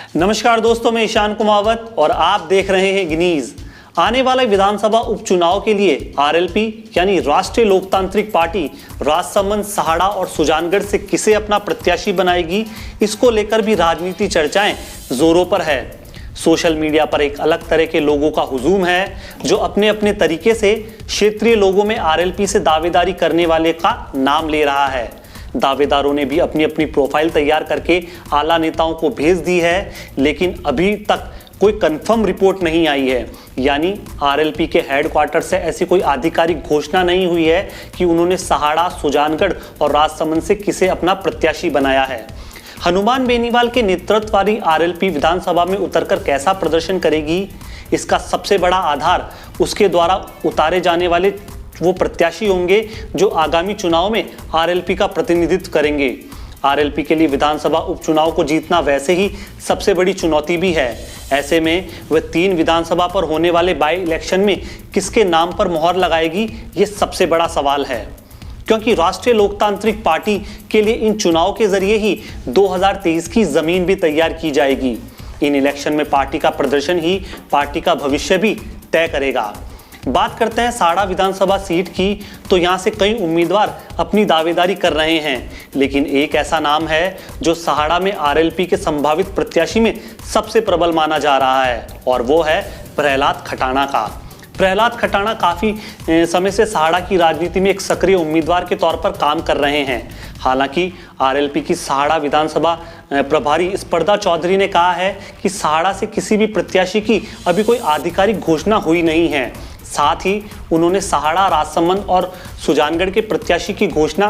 नमस्कार दोस्तों, मैं ईशान कुमावत और आप देख रहे हैं गिनीज। आने वाले विधानसभा उपचुनाव के लिए आरएलपी यानी राष्ट्रीय लोकतांत्रिक पार्टी राजसमंद, सहाड़ा और सुजानगढ़ से किसे अपना प्रत्याशी बनाएगी, इसको लेकर भी राजनीति चर्चाएं जोरों पर है। सोशल मीडिया पर एक अलग तरह के लोगों का हुजूम है जो अपने अपने तरीके से क्षेत्रीय लोगों में आरएलपी से दावेदारी करने वाले का नाम ले रहा है। दावेदारों ने भी अपनी अपनी प्रोफाइल तैयार करके आला नेताओं को भेज दी है, लेकिन अभी तक कोई कंफर्म रिपोर्ट नहीं आई है। यानी आरएलपी के हेडक्वार्टर से ऐसी कोई आधिकारिक घोषणा नहीं हुई है कि उन्होंने सहाड़ा, सुजानगढ़ और राजसमंद से किसे अपना प्रत्याशी बनाया है। हनुमान बेनीवाल के नेतृत्व वाली आरएलपी विधानसभा में उतरकर कैसा प्रदर्शन करेगी, इसका सबसे बड़ा आधार उसके द्वारा उतारे जाने वाले वो प्रत्याशी होंगे जो आगामी चुनाव में आरएलपी का प्रतिनिधित्व करेंगे। आरएलपी के लिए विधानसभा उपचुनाव को जीतना वैसे ही सबसे बड़ी चुनौती भी है। ऐसे में वह 3 विधानसभा पर होने वाले बाई इलेक्शन में किसके नाम पर मोहर लगाएगी, ये सबसे बड़ा सवाल है, क्योंकि राष्ट्रीय लोकतांत्रिक पार्टी के लिए इन चुनाव के जरिए ही 2023 की जमीन भी तैयार की जाएगी। इन इलेक्शन में पार्टी का प्रदर्शन ही पार्टी का भविष्य भी तय करेगा। बात करते हैं सहाड़ा विधानसभा सीट की, तो यहाँ से कई उम्मीदवार अपनी दावेदारी कर रहे हैं, लेकिन एक ऐसा नाम है जो सहाड़ा में आरएलपी के संभावित प्रत्याशी में सबसे प्रबल माना जा रहा है, और वो है प्रहलाद खटाना का। प्रहलाद खटाना काफ़ी समय से सहाड़ा की राजनीति में एक सक्रिय उम्मीदवार के तौर पर काम कर रहे हैं। हालांकि आरएलपी की सहाड़ा विधानसभा प्रभारी स्पर्धा चौधरी ने कहा है कि सहाड़ा से किसी भी प्रत्याशी की अभी कोई आधिकारिक घोषणा हुई नहीं है। साथ ही उन्होंने सहाड़ा, राजसमंद और सुजानगढ़ के प्रत्याशी की घोषणा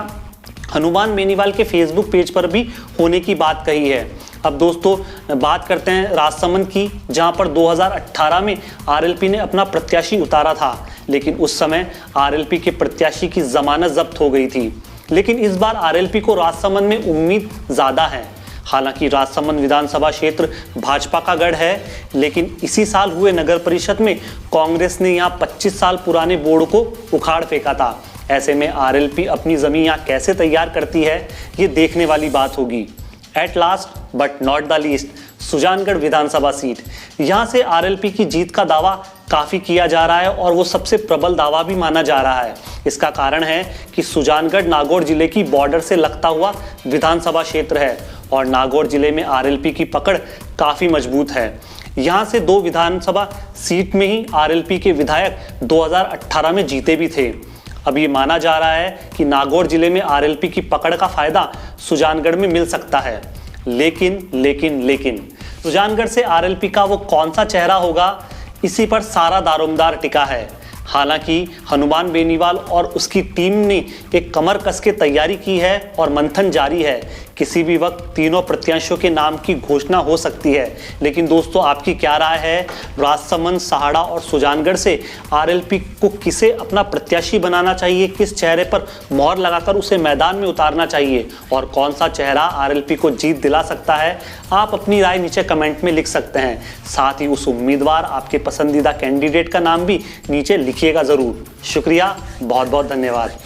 हनुमान बेनीवाल के फेसबुक पेज पर भी होने की बात कही है। अब दोस्तों बात करते हैं राजसमंद की, जहां पर 2018 में आरएलपी ने अपना प्रत्याशी उतारा था, लेकिन उस समय आरएलपी के प्रत्याशी की जमानत जब्त हो गई थी। लेकिन इस बार आरएलपी को राजसमंद में उम्मीद ज़्यादा है। हालांकि राजसमंद विधानसभा क्षेत्र भाजपा का गढ़ है, लेकिन इसी साल हुए नगर परिषद में कांग्रेस ने यहाँ 25 साल पुराने बोर्ड को उखाड़ फेंका था। ऐसे में आरएलपी अपनी जमीन यहाँ कैसे तैयार करती है, ये देखने वाली बात होगी। At last but not the least, Sujangarh Vidhan Sabha seat, यहाँ से आरएलपी की जीत का दावा काफ़ी किया जा रहा है और वो सबसे प्रबल दावा भी माना जा रहा है। इसका कारण है कि सुजानगढ़ नागौर जिले की बॉर्डर से लगता हुआ विधानसभा क्षेत्र है और नागौर जिले में आरएलपी की पकड़ काफ़ी मजबूत है। यहाँ से 2 विधानसभा सीट में ही आरएलपी के विधायक 2018 में जीते भी थे। अब ये माना जा रहा है कि नागौर जिले में आरएलपी की पकड़ का फायदा सुजानगढ़ में मिल सकता है। लेकिन सुजानगढ़ से आरएलपी का वो कौन सा चेहरा होगा, इसी पर सारा दारोमदार टिका है। हालांकि हनुमान बेनीवाल और उसकी टीम ने एक कमर कस के तैयारी की है और मंथन जारी है। किसी भी वक्त तीनों प्रत्याशियों के नाम की घोषणा हो सकती है। लेकिन दोस्तों, आपकी क्या राय है? राजसमंद, सहाड़ा और सुजानगढ़ से आरएलपी को किसे अपना प्रत्याशी बनाना चाहिए, किस चेहरे पर मोहर लगाकर उसे मैदान में उतारना चाहिए और कौन सा चेहरा आरएलपी को जीत दिला सकता है? आप अपनी राय नीचे कमेंट में लिख सकते हैं। साथ ही उस उम्मीदवार, आपके पसंदीदा कैंडिडेट का नाम भी नीचे लिखिएगा ज़रूर। शुक्रिया, बहुत बहुत धन्यवाद।